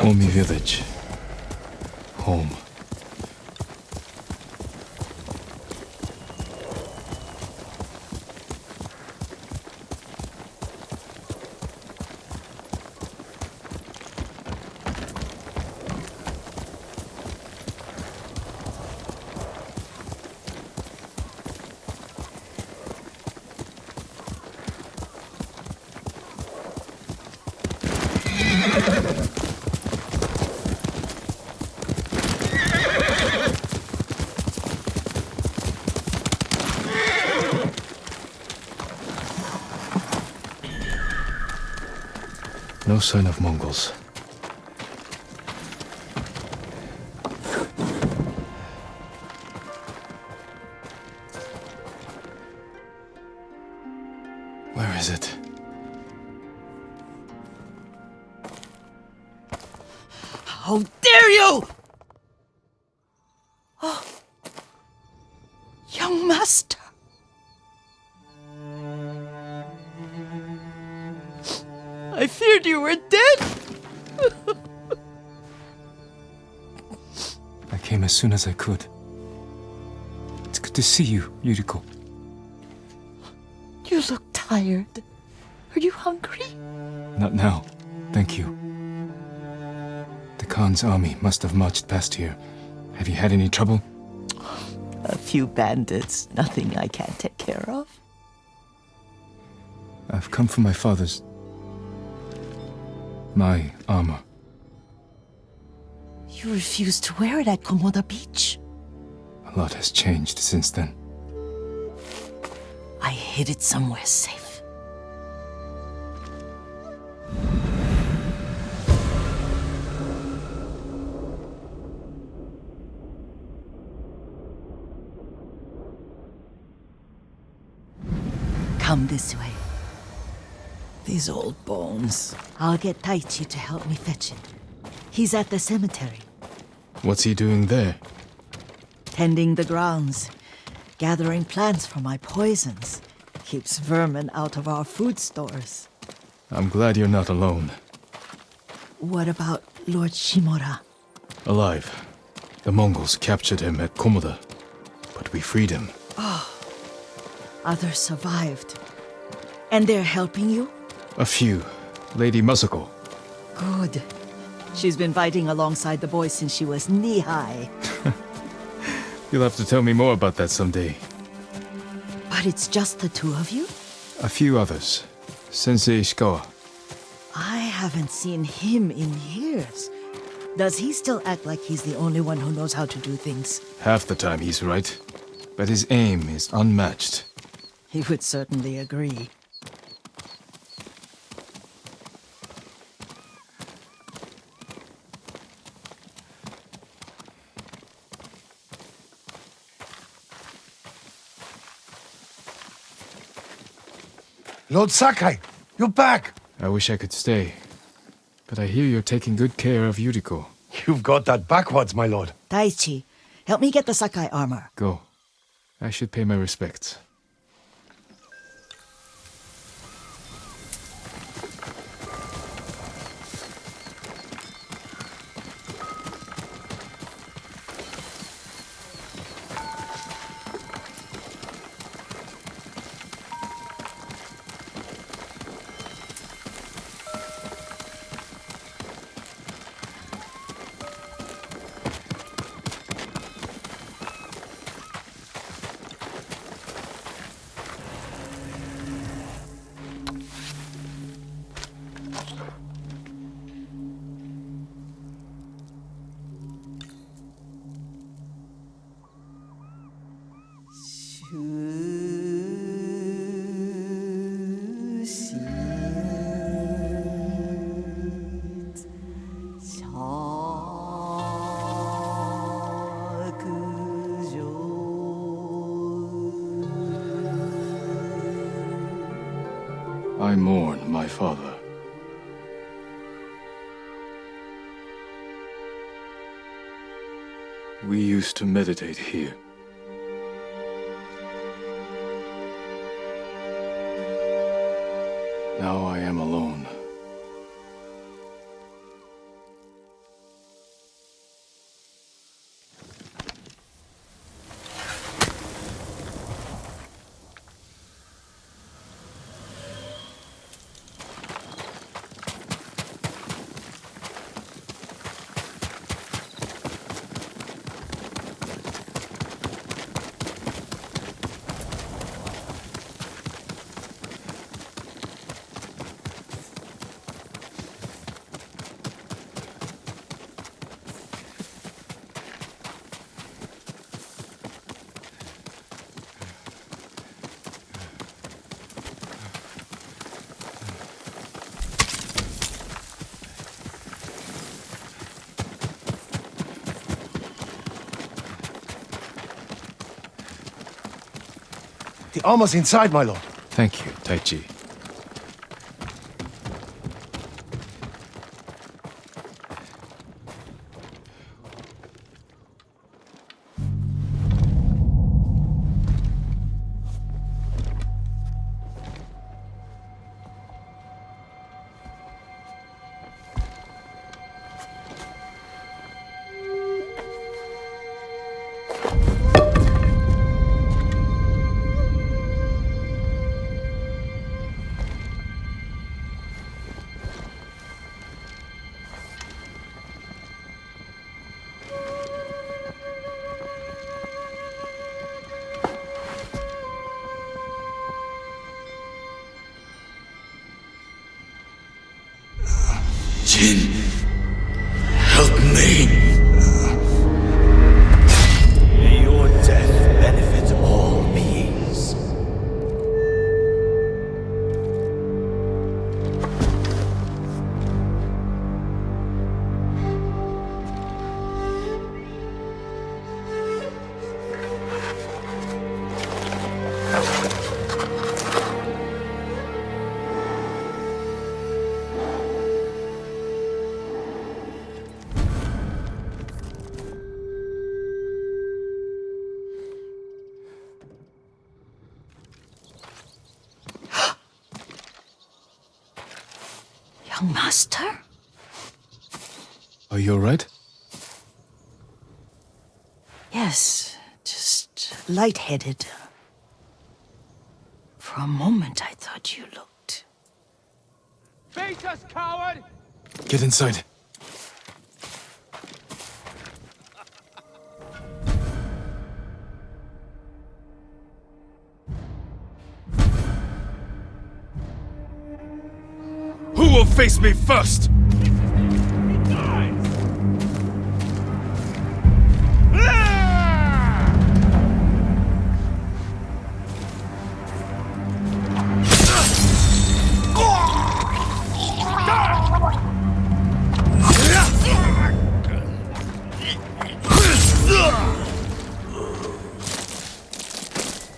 Omi village. Home. No sign of Mongols. Where is it? How dare you! Oh, young master. I feared you were dead. I came as soon as I could. It's good to see you, Yuriko. You look tired. Are you hungry? Not now, thank you. The Khan's army must have marched past here. Have you had any trouble? A few bandits, nothing I can't take care of. I've come for my father's... my armor. You refused to wear it at Komoda Beach. A lot has changed since then. I hid it somewhere safe. Come this way. These old bones. I'll get Taichi to help me fetch it. He's at the cemetery. What's he doing there? Tending the grounds. Gathering plants for my poisons. Keeps vermin out of our food stores. I'm glad you're not alone. What about Lord Shimura? Alive. The Mongols captured him at Komoda, but we freed him. Others survived. And they're helping you? A few. Lady Masako. Good. She's been fighting alongside the boys since she was knee-high. You'll have to tell me more about that someday. But it's just the two of you? A few others. Sensei Ishikawa. I haven't seen him in years. Does he still act like he's the only one who knows how to do things? Half the time he's right, but his aim is unmatched. He would certainly agree. Lord Sakai, you're back! I wish I could stay, but I hear you're taking good care of Yuriko. You've got that backwards, my lord. Taichi, help me get the Sakai armor. Go. I should pay my respects. I mourn my father. We used to meditate here. Now I am alone. The armor's inside, my lord. Thank you, Taichi. Jin, help me. May your death benefit all beings. Young master? Are you alright? Yes, just lightheaded. For a moment, I thought you looked... Face us, coward! Get inside. Who will face me first?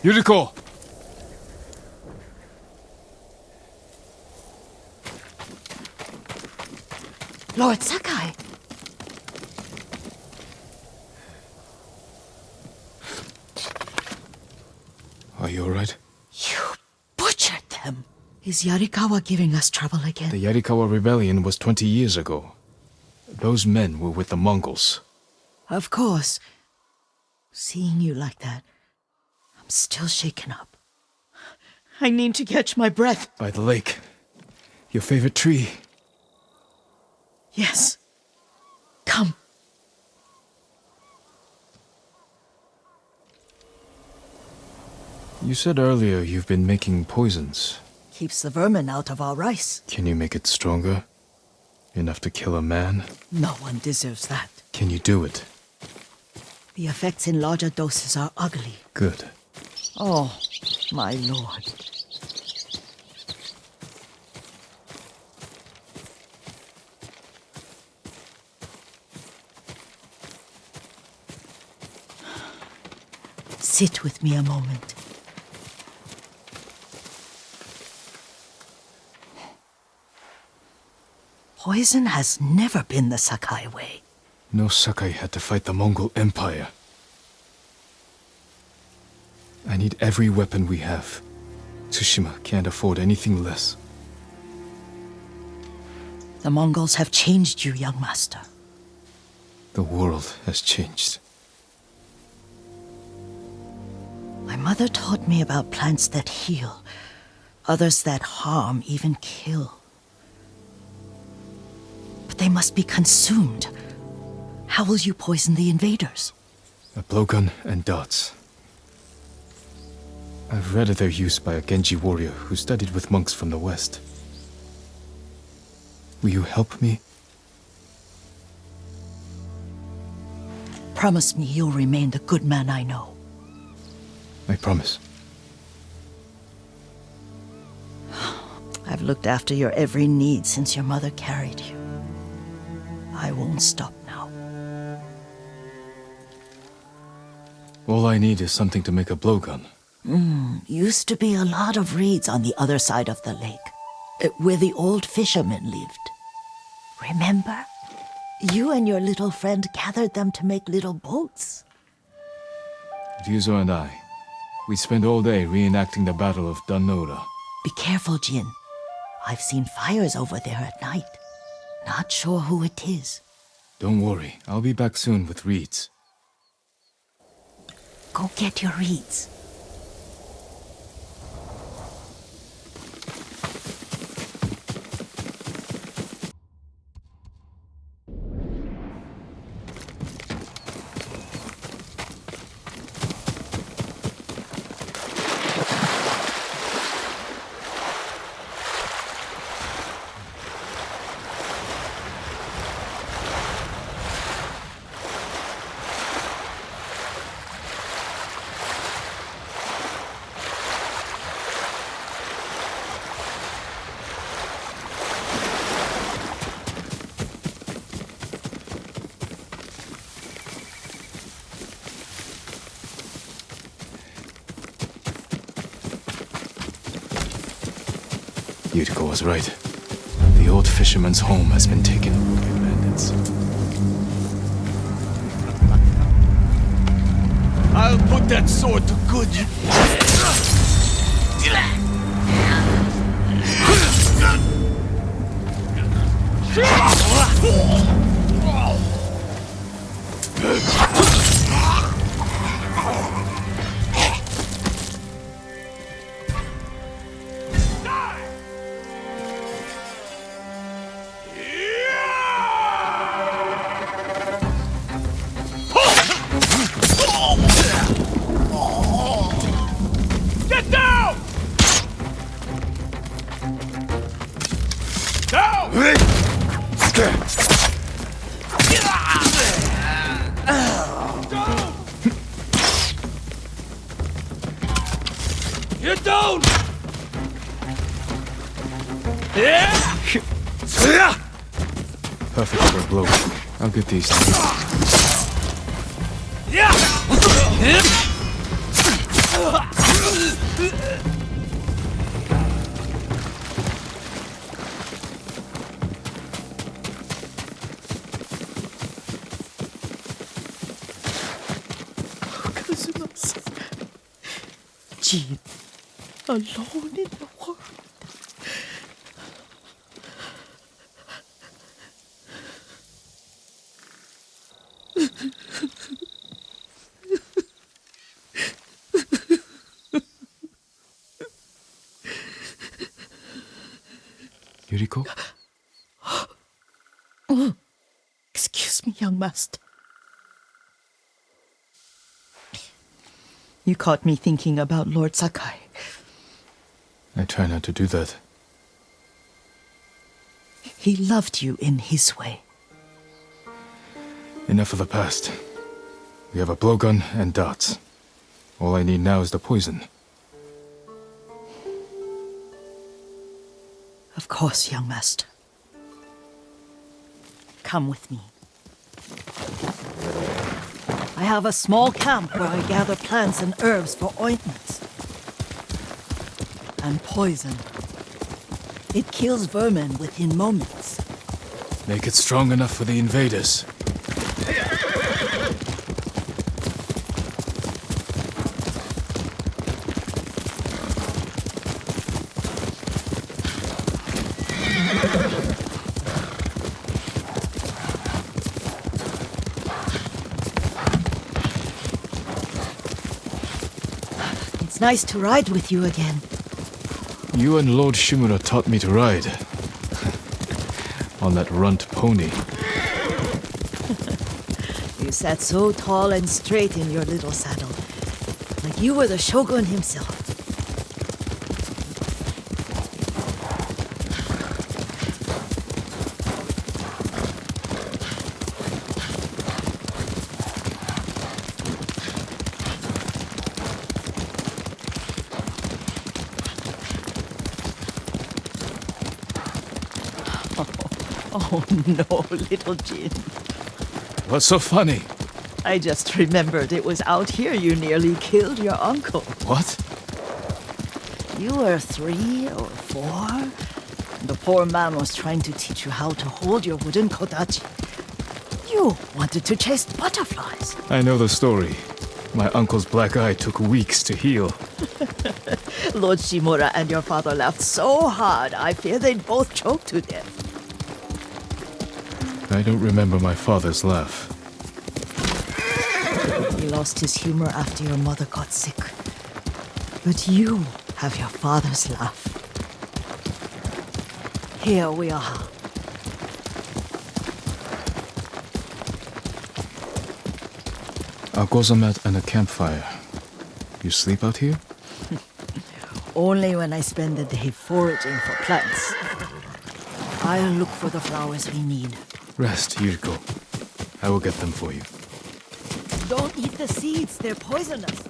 Yuriko! Lord Sakai! Are you alright? You butchered them! Is Yarikawa giving us trouble again? The Yarikawa rebellion was 20 years ago. Those men were with the Mongols. Of course. Seeing you like that, I'm still shaken up. I need to catch my breath. By the lake. Your favorite tree. Yes. Come. You said earlier you've been making poisons. Keeps the vermin out of our rice. Can you make it stronger? Enough to kill a man? No one deserves that. Can you do it? The effects in larger doses are ugly. Good. Oh, my lord. Sit with me a moment. Poison has never been the Sakai way. No Sakai had to fight the Mongol Empire. I need every weapon we have. Tsushima can't afford anything less. The Mongols have changed you, young master. The world has changed. My mother taught me about plants that heal, others that harm, even kill. But they must be consumed. How will you poison the invaders? A blowgun and darts. I've read of their use by a Genji warrior who studied with monks from the west. Will you help me? Promise me you'll remain the good man I know. I promise. I've looked after your every need since your mother carried you. I won't stop now. All I need is something to make a blowgun. Used to be a lot of reeds on the other side of the lake, where the old fishermen lived. Remember? You and your little friend gathered them to make little boats. Ryuzo and I, we spent all day reenacting the Battle of Danora. Be careful, Jin. I've seen fires over there at night. Not sure who it is. Don't worry, I'll be back soon with reeds. Go get your reeds. Yuriko was right. The old fisherman's home has been taken over by bandits. I'll put that sword to good Get down! Down! Get down! Perfect for a blow. I'll get these two. Jin, alone in the world. Yuriko? Excuse me, young master. You caught me thinking about Lord Sakai. I try not to do that. He loved you in his way. Enough of the past. We have a blowgun and darts. All I need now is the poison. Of course, young master. Come with me. I have a small camp where I gather plants and herbs for ointments. And poison. It kills vermin within moments. Make it strong enough for the invaders. It's nice to ride with you again. You and Lord Shimura taught me to ride. On that runt pony. You sat so tall and straight in your little saddle, like you were the shogun himself. Oh no, little Jin. What's so funny? I just remembered it was out here you nearly killed your uncle. What? You were 3 or 4. The poor man was trying to teach you how to hold your wooden kodachi. You wanted to chase butterflies. I know the story. My uncle's black eye took weeks to heal. Lord Shimura and your father laughed so hard, I fear they'd both choke to death. I don't remember my father's laugh. He lost his humor after your mother got sick. But you have your father's laugh. Here we are. A gozamat and a campfire. You sleep out here? Only when I spend the day foraging for plants. I'll look for the flowers we need. Rest, Yuriko. I will get them for you. Don't eat the seeds, they're poisonous.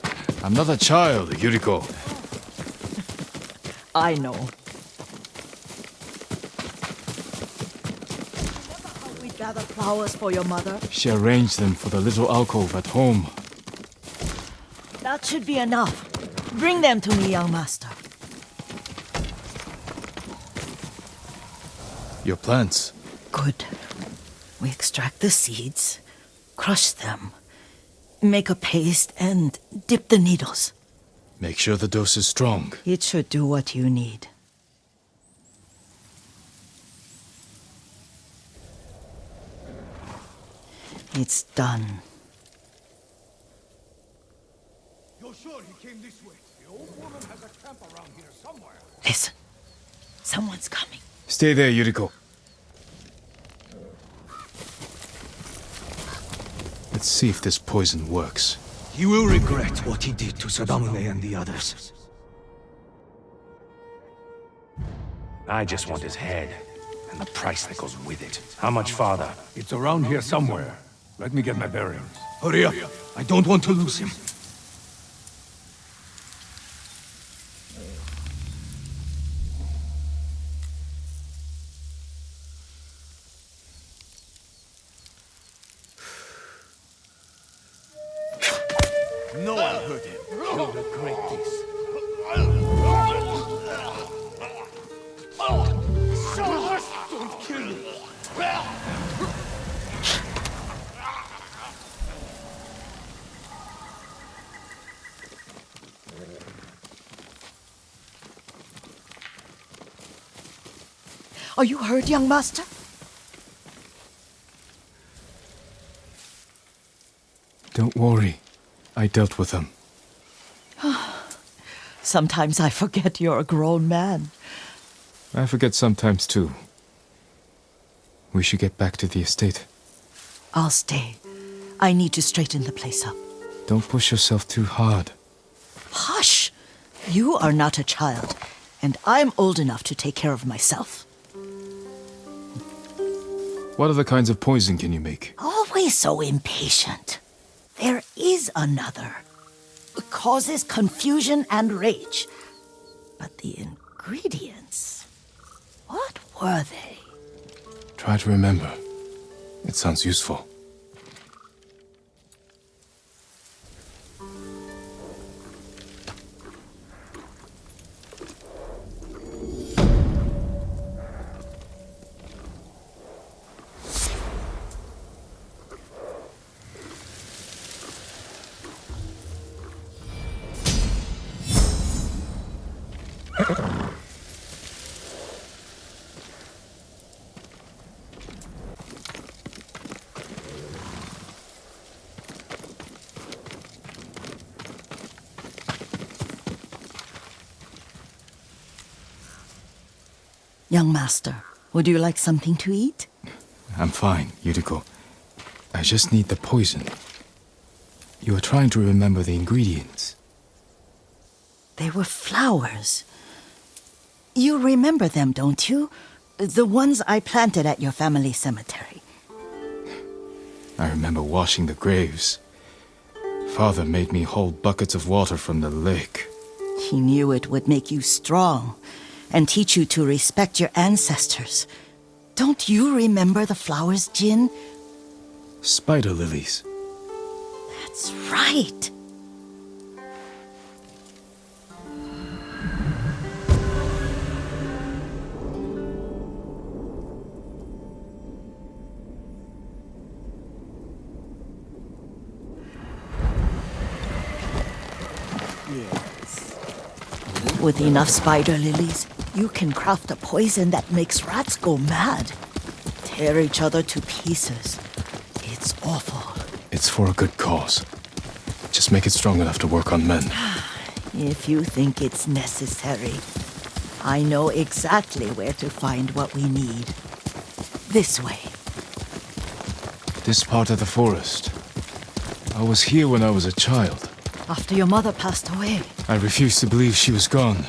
I'm not a child, Yuriko. I know. Remember how we gather flowers for your mother? She arranged them for the little alcove at home. That should be enough. Bring them to me, young master. Your plants. Good. We extract the seeds, crush them, make a paste, and dip the needles. Make sure the dose is strong. It should do what you need. It's done. You're sure he came this way? The old woman has a camp around here somewhere. Listen. Someone's coming. Stay there, Yuriko. Let's see if this poison works. He will regret what he did to Sadamune and the others. I just want his head, and the price that goes with it. How much farther? It's around here somewhere. Let me get my bearings. Hurry up! I don't want to lose him. No one heard him. He'll regret this. Don't kill me. Are you hurt, young master? Don't worry. I dealt with them. Sometimes I forget you're a grown man. I forget sometimes too. We should get back to the estate. I'll stay. I need to straighten the place up. Don't push yourself too hard. Hush! You are not a child, and I'm old enough to take care of myself. What other kinds of poison can you make? Always so impatient. There is another. It causes confusion and rage. But the ingredients... what were they? Try to remember. It sounds useful. Young master, would you like something to eat? I'm fine, Yuriko. I just need the poison. You are trying to remember the ingredients. They were flowers. You remember them, don't you? The ones I planted at your family cemetery. I remember washing the graves. Father made me hold buckets of water from the lake. He knew it would make you strong and teach you to respect your ancestors. Don't you remember the flowers, Jin? Spider lilies. That's right. With enough spider lilies, you can craft a poison that makes rats go mad. Tear each other to pieces. It's awful. It's for a good cause. Just make it strong enough to work on men. If you think it's necessary, I know exactly where to find what we need. This way. This part of the forest. I was here when I was a child. After your mother passed away. I refused to believe she was gone.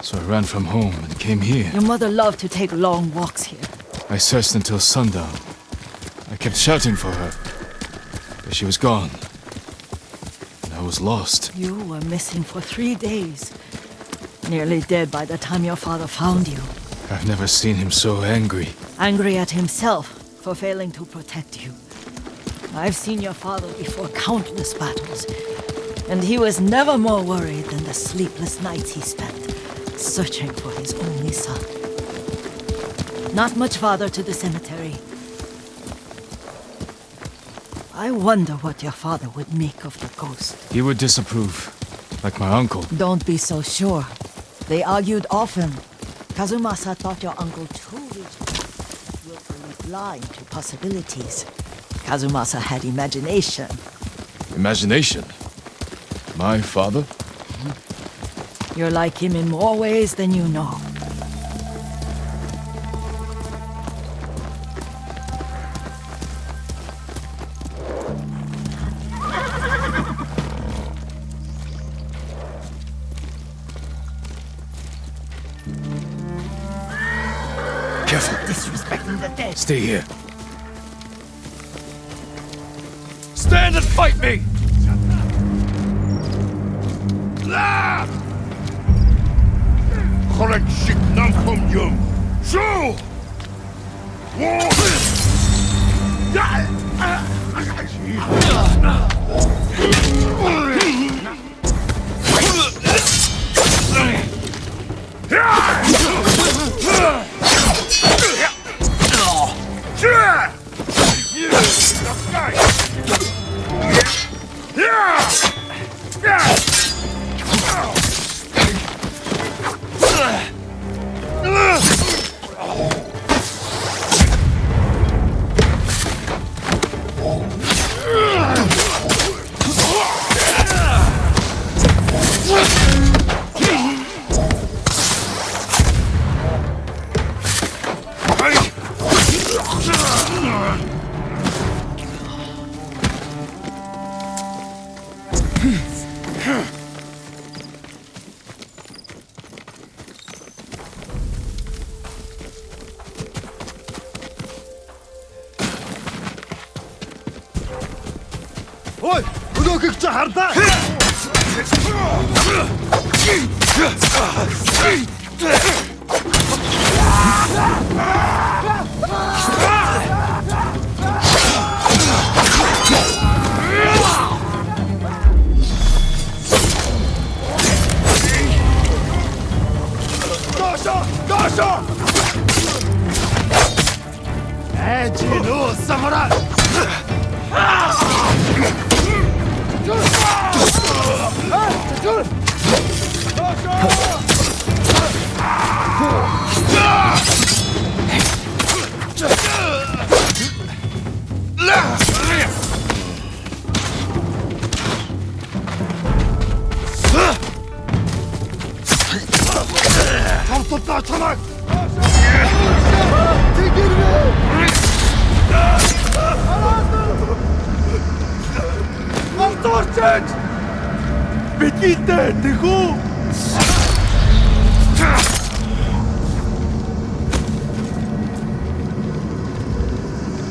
So I ran from home and came here. Your mother loved to take long walks here. I searched until sundown. I kept shouting for her. But she was gone. And I was lost. You were missing for 3 days. Nearly dead by the time your father found you. I've never seen him so angry. Angry at himself for failing to protect you. I've seen your father before countless battles, and he was never more worried than the sleepless nights he spent searching for his only son. Not much farther to the cemetery. I wonder what your father would make of the ghost. He would disapprove, like my uncle. Don't be so sure. They argued often. Kazumasa thought your uncle too willfully blind to possibilities. Kazumasa had imagination. Imagination? My father? You're like him in more ways than you know. Careful. Disrespecting the dead. Stay here. Stand and fight me! Correct shit nam kom yum. Show! Ой, өнөөхийг чи хардаа. Гоша! Эжино самурай! Бегите, тихо!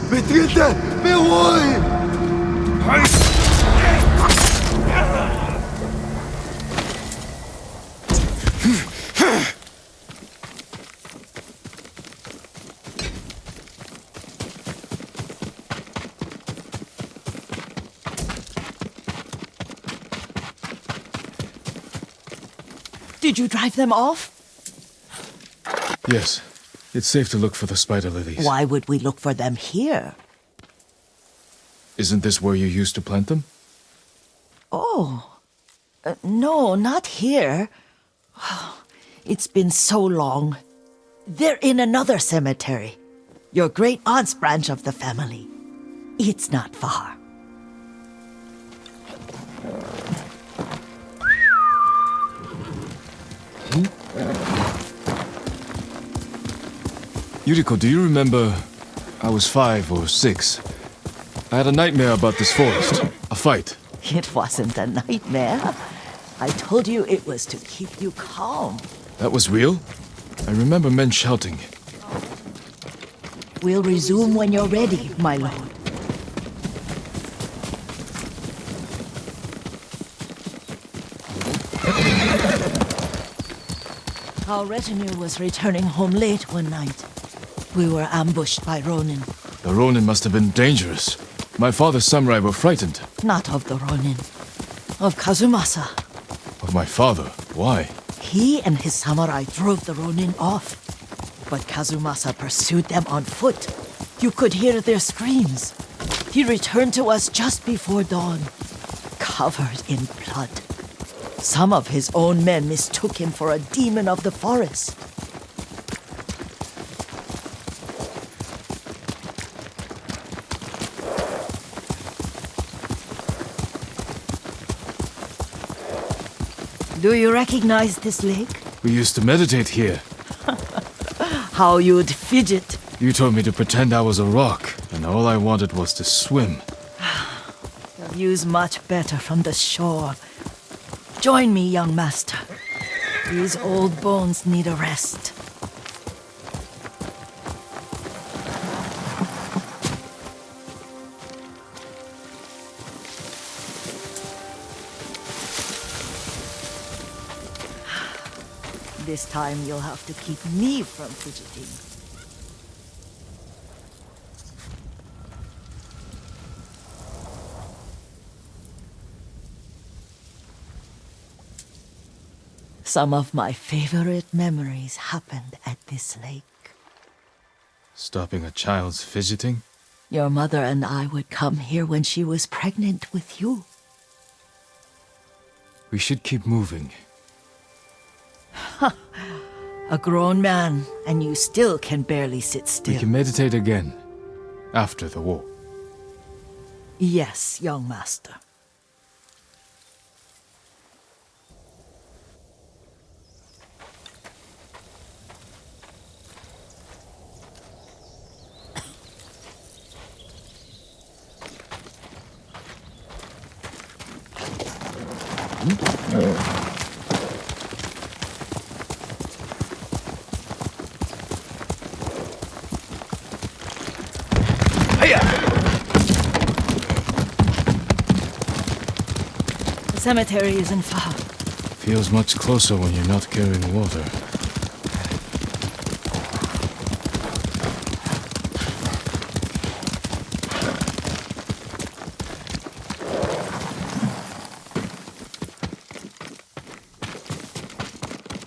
Бегите, бегой! Did you drive them off? Yes. It's safe to look for the spider lilies. Why would we look for them here? Isn't this where you used to plant them? Oh. No, not here. It's been so long. They're in another cemetery. Your great aunt's branch of the family. It's not far. Yuriko, do you remember? I was 5 or 6. I had a nightmare about this forest. A fight. It wasn't a nightmare. I told you it was to keep you calm. That was real? I remember men shouting. We'll resume when you're ready, my lord. Our retinue was returning home late one night. We were ambushed by Ronin. The Ronin must have been dangerous. My father's samurai were frightened. Not of the Ronin. Of Kazumasa. Of my father? Why? He and his samurai drove the Ronin off. But Kazumasa pursued them on foot. You could hear their screams. He returned to us just before dawn, covered in blood. Some of his own men mistook him for a demon of the forest. Do you recognize this lake? We used to meditate here. How you'd fidget. You told me to pretend I was a rock, and all I wanted was to swim. The view's much better from the shore. Join me, young master. These old bones need a rest. This time you'll have to keep me from fidgeting. Some of my favorite memories happened at this lake. Stopping a child's fidgeting? Your mother and I would come here when she was pregnant with you. We should keep moving. A grown man, and you still can barely sit We still. can meditate again. After the war. Yes, young master. The cemetery isn't far. Feels much closer when you're not carrying water.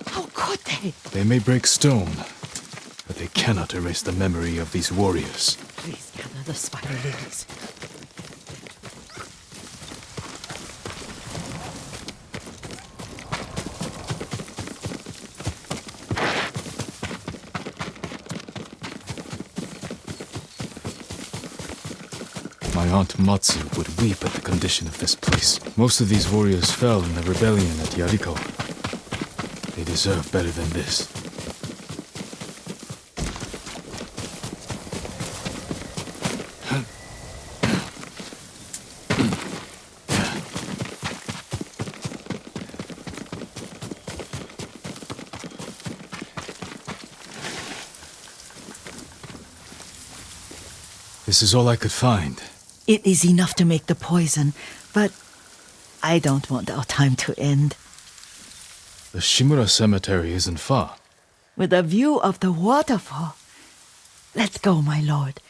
How could they? They may break stone, but they cannot erase the memory of these warriors. Please gather the spider lilies. My aunt Matsu would weep at the condition of this place. Most of these warriors fell in the rebellion at Yariko. They deserve better than this. This is all I could find. It is enough to make the poison, but I don't want our time to end. The Shimura Cemetery isn't far. With a view of the waterfall. Let's go, my lord.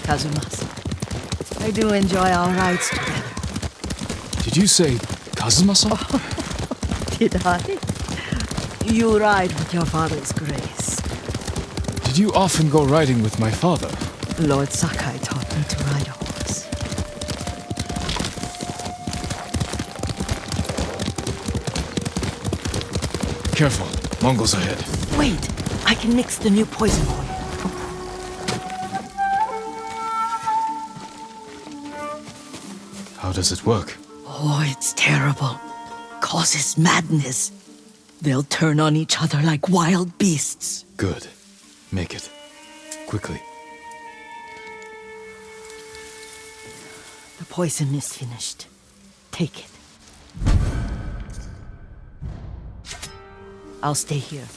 Kazumasa, I do enjoy our rides together. Did you say Kazuma-san? Did I? You ride with your father's grace. Did you often go riding with my father? Lord Sakai taught me to ride a horse. Careful. Mongols ahead. Wait, I can mix the new poison for you. How does it work? Oh, it's terrible. Causes madness. They'll turn on each other like wild beasts. Good. Make it. Quickly. The poison is finished. Take it. I'll stay here.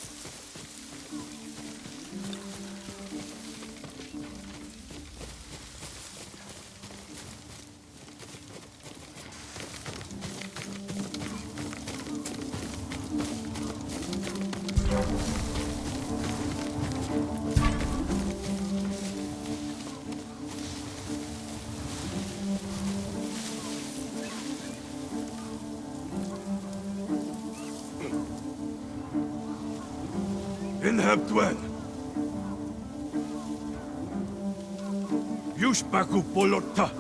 Inhabdwen. Yushbaku Polota.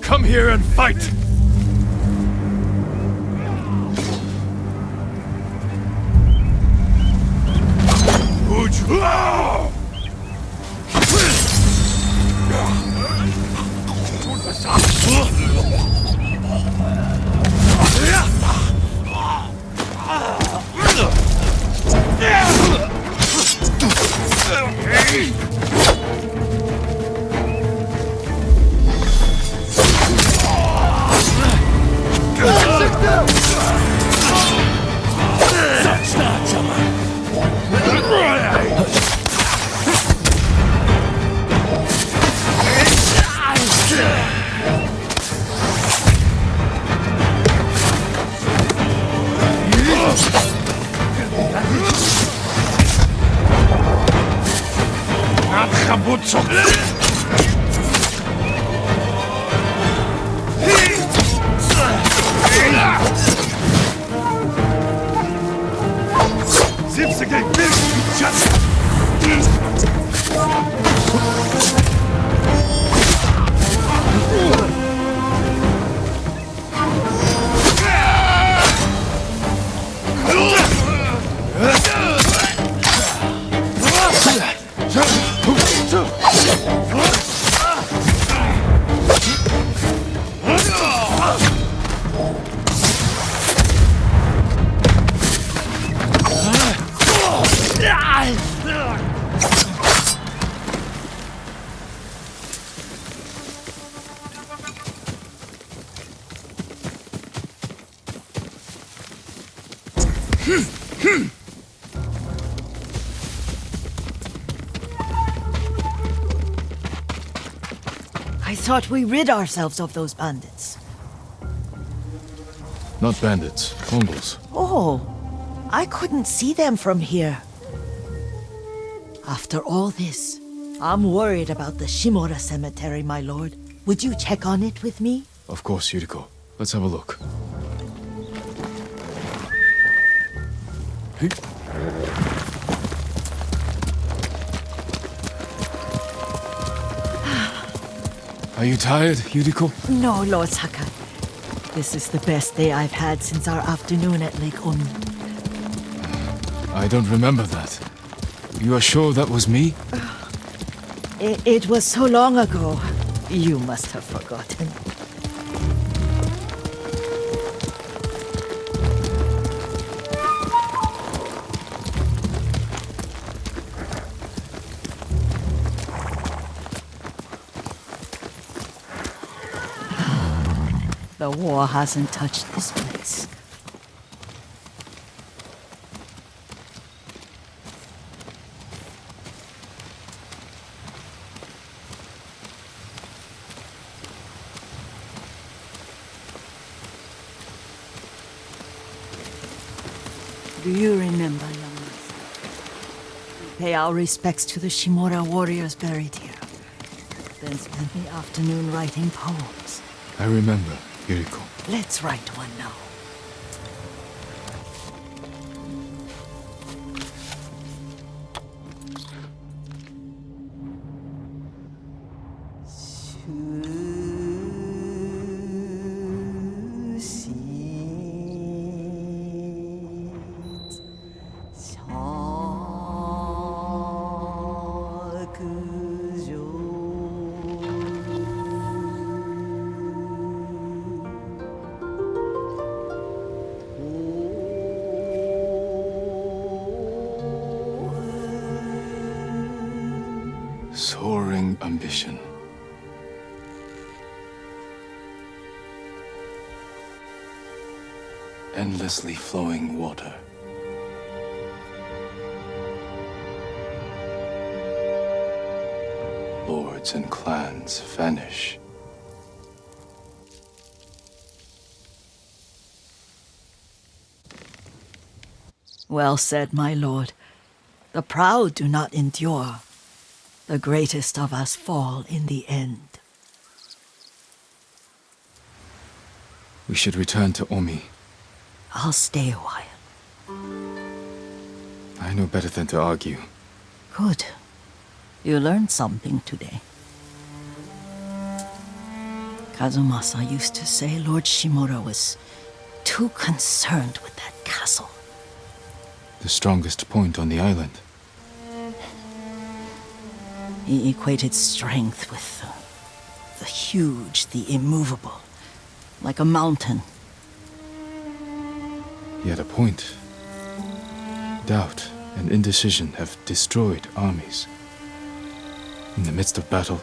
Come here and fight! I thought we rid ourselves of those bandits. Not bandits. Mongols. Oh, I couldn't see them from here. After all this, I'm worried about the Shimura cemetery, my lord. Would you check on it with me? Of course, Yuriko. Let's have a look. Hey. Are you tired, Yuriko? No, Lord Sakai. This is the best day I've had since our afternoon at Lake Oni. I don't remember that. You are sure that was me? It was so long ago. You must have forgotten. The war hasn't touched this place. Do you remember, young master? pay our respects to the Shimura warriors buried here. Then spend the afternoon writing poems. I remember, Yuriko. Let's write one now. Soaring ambition. Endlessly flowing water. Lords and clans vanish. Well said, my lord. The proud do not endure. The greatest of us fall in the end. We should return to Omi. I'll stay a while. I know better than to argue. Good. You learned something today. Kazumasa used to say Lord Shimura was too concerned with that castle. The strongest point on the island. He equated strength with the huge, the immovable, like a mountain. He had a point. Doubt and indecision have destroyed armies. In the midst of battle,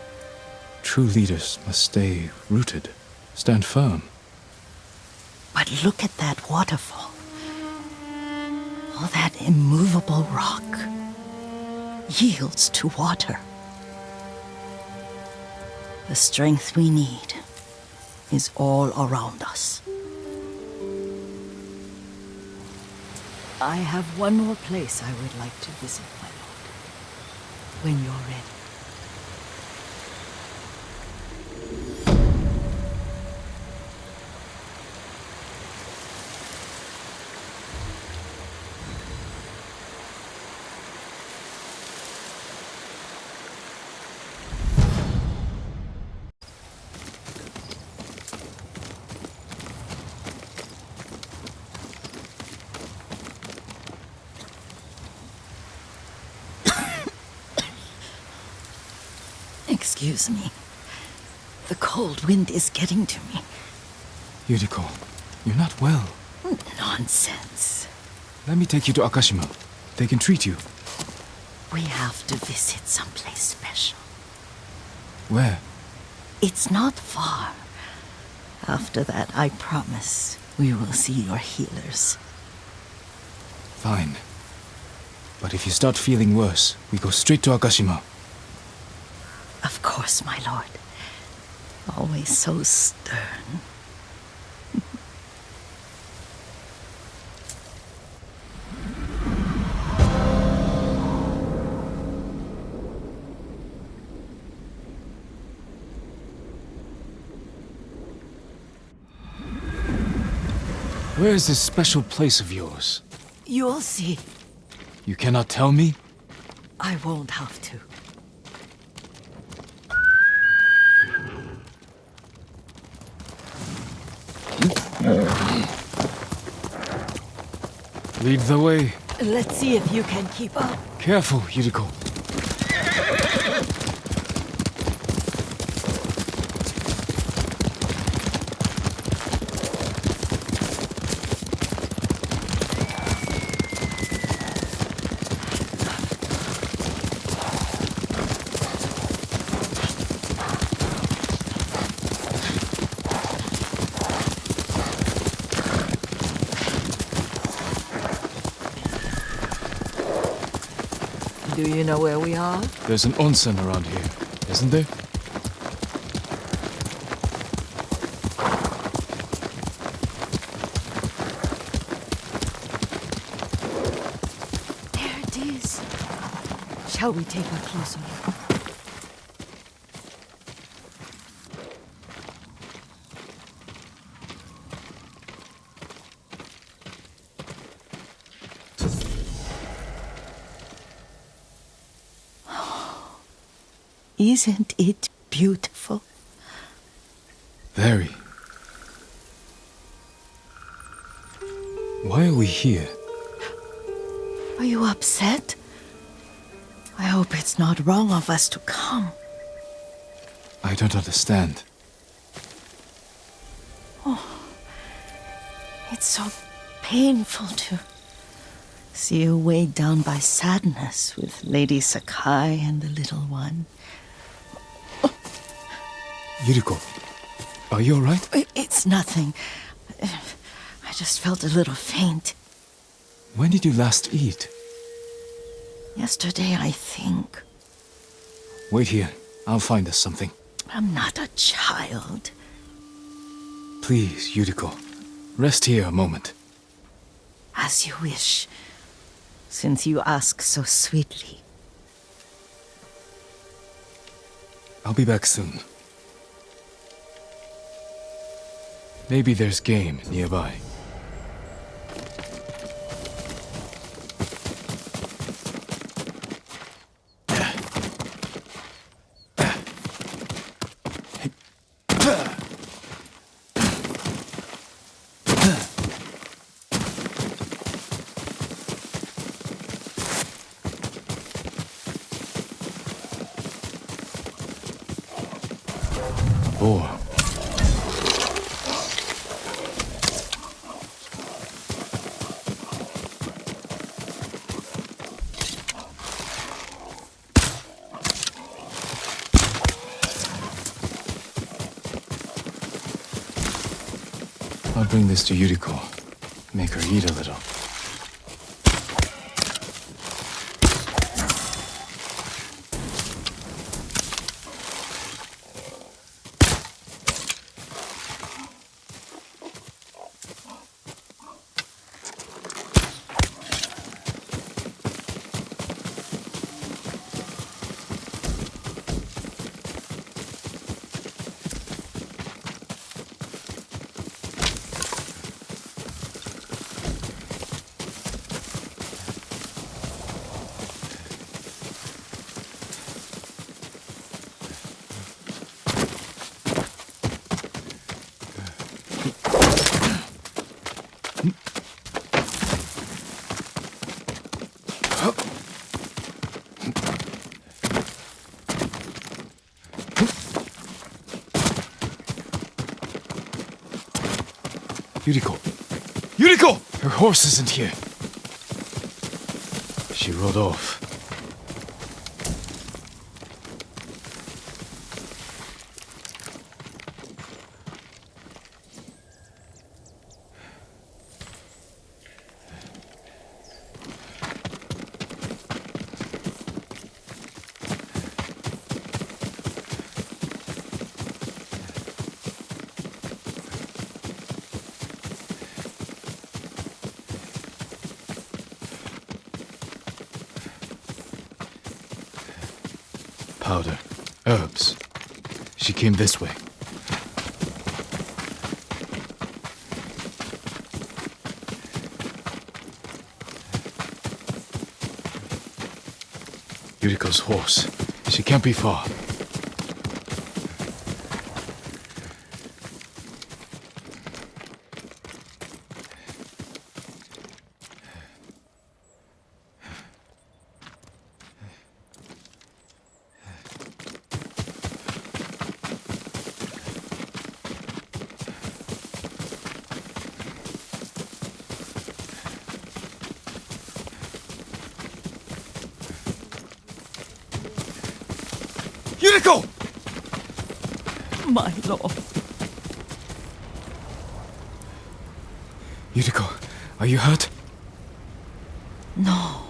true leaders must stay rooted, stand firm. But look at that waterfall. All that immovable rock yields to water. The strength we need is all around us. I have one more place I would like to visit, my lord. When you're ready. Excuse me. The cold wind is getting to me. Yuriko, you're not well. Nonsense. Let me take you to Akashima. They can treat you. We have to visit someplace special. Where? It's not far. After that, I promise we will see your healers. Fine. But if you start feeling worse, we go straight to Akashima. Of course, my lord. Always so stern. Where is this special place of yours? You'll see. You cannot tell me? I won't have to. Lead the way. Let's see if you can keep up. Careful, Yuriko. Do you know where we are? There's an onsen around here, isn't there? There it is. Shall we take a closer look? Isn't it beautiful? Very. Why are we here? Are you upset? I hope it's not wrong of us to come. I don't understand. It's so painful to see you weighed down by sadness with Lady Sakai and the little one. Yuriko, are you alright? It's nothing. I just felt a little faint. When did you last eat? Yesterday, I think. Wait here. I'll find us something. I'm not a child. Please, Yuriko. Rest here a moment. As you wish, since you ask so sweetly. I'll be back soon. Maybe there's game nearby. Boar. I'll bring this to Yuriko. Make her eat a little. Yuriko! Yuriko! Her horse isn't here. She rode off. Powder. Herbs. She came this way. Yuriko's horse. She can't be far. Yuriko! My lord. Yuriko, are you hurt? No.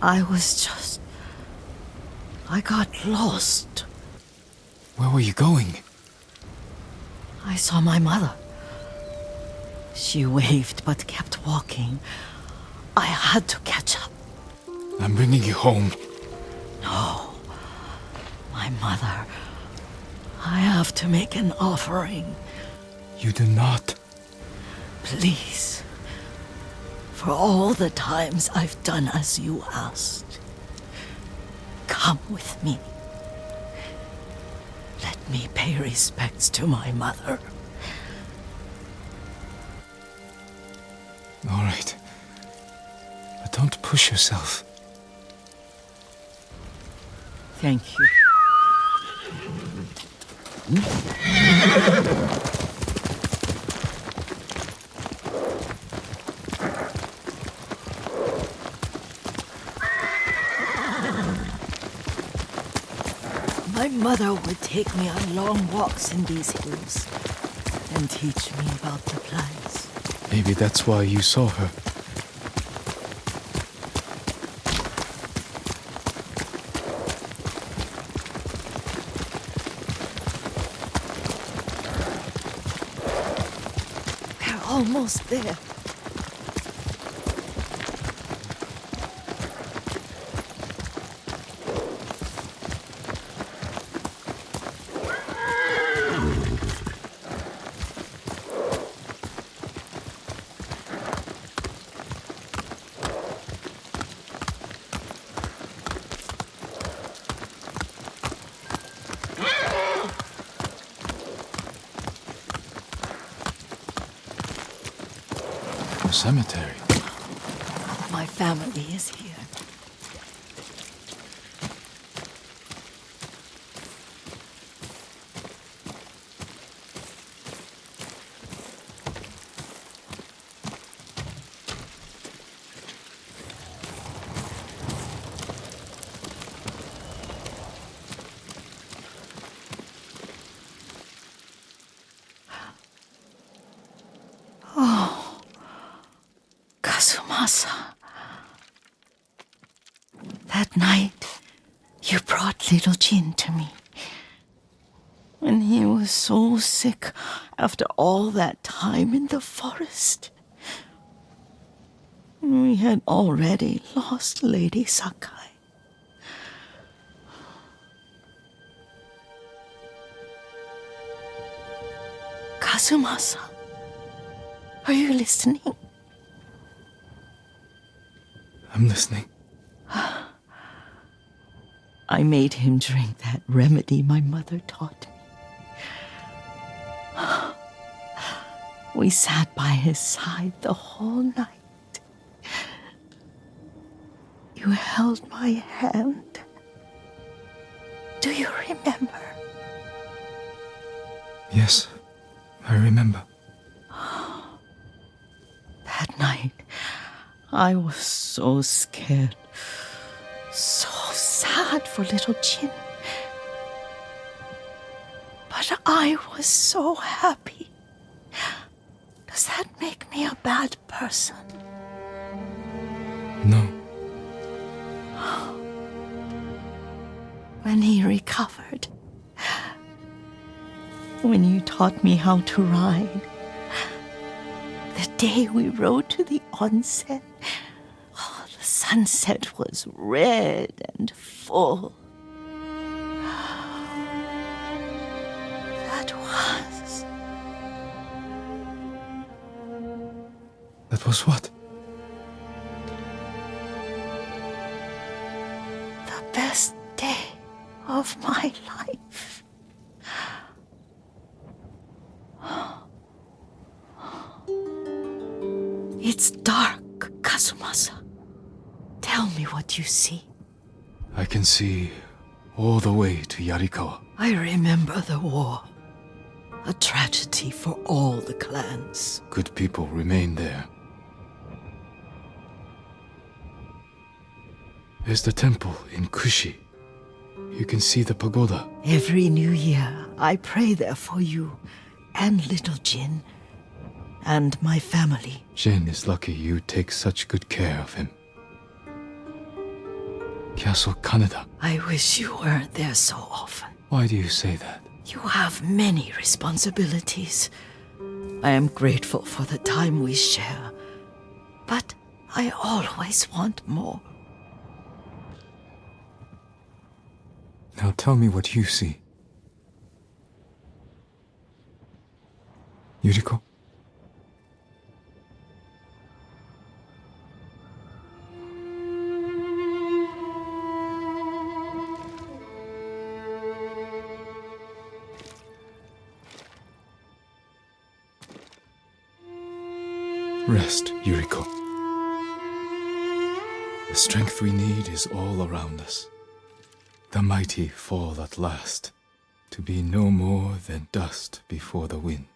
I got lost. Where were you going? I saw my mother. She waved but kept walking. I had to catch up. I'm bringing you home. No. My mother. I have to make an offering. You do not. Please. For all the times I've done as you asked. Come with me. Let me pay respects to my mother. All right. But don't push yourself. Thank you. My mother would take me on long walks in these hills and teach me about the plants. Maybe that's why you saw her. We're almost there. Cemetery. My family is here. That night, you brought little Jin to me. And he was so sick after all that time in the forest. We had already lost Lady Sakai. Kazumasa, are you listening? I'm listening. I made him drink that remedy my mother taught me. We sat by his side the whole night. You held my hand. Do you remember? Yes, I remember. That night, I was so scared. So sad for little Jin. But I was so happy. Does that make me a bad person? No. When he recovered, when you taught me how to ride, the day we rode to the onsen, the sunset was red and full. That was what? The best day of my life. It's dark, Kazumasa. Tell me what you see. I can see all the way to Yarikawa. I remember the war. A tragedy for all the clans. Good people remain there. There's the temple in Kushi. You can see the pagoda. Every new year, I pray there for you and little Jin and my family. Jin is lucky you take such good care of him. Castle Kaneda. I wish you weren't there so often. Why do you say that? You have many responsibilities. I am grateful for the time we share, but I always want more. Now tell me what you see. Yuriko? Rest, Yuriko. The strength we need is all around us. The mighty fall at last, to be no more than dust before the wind.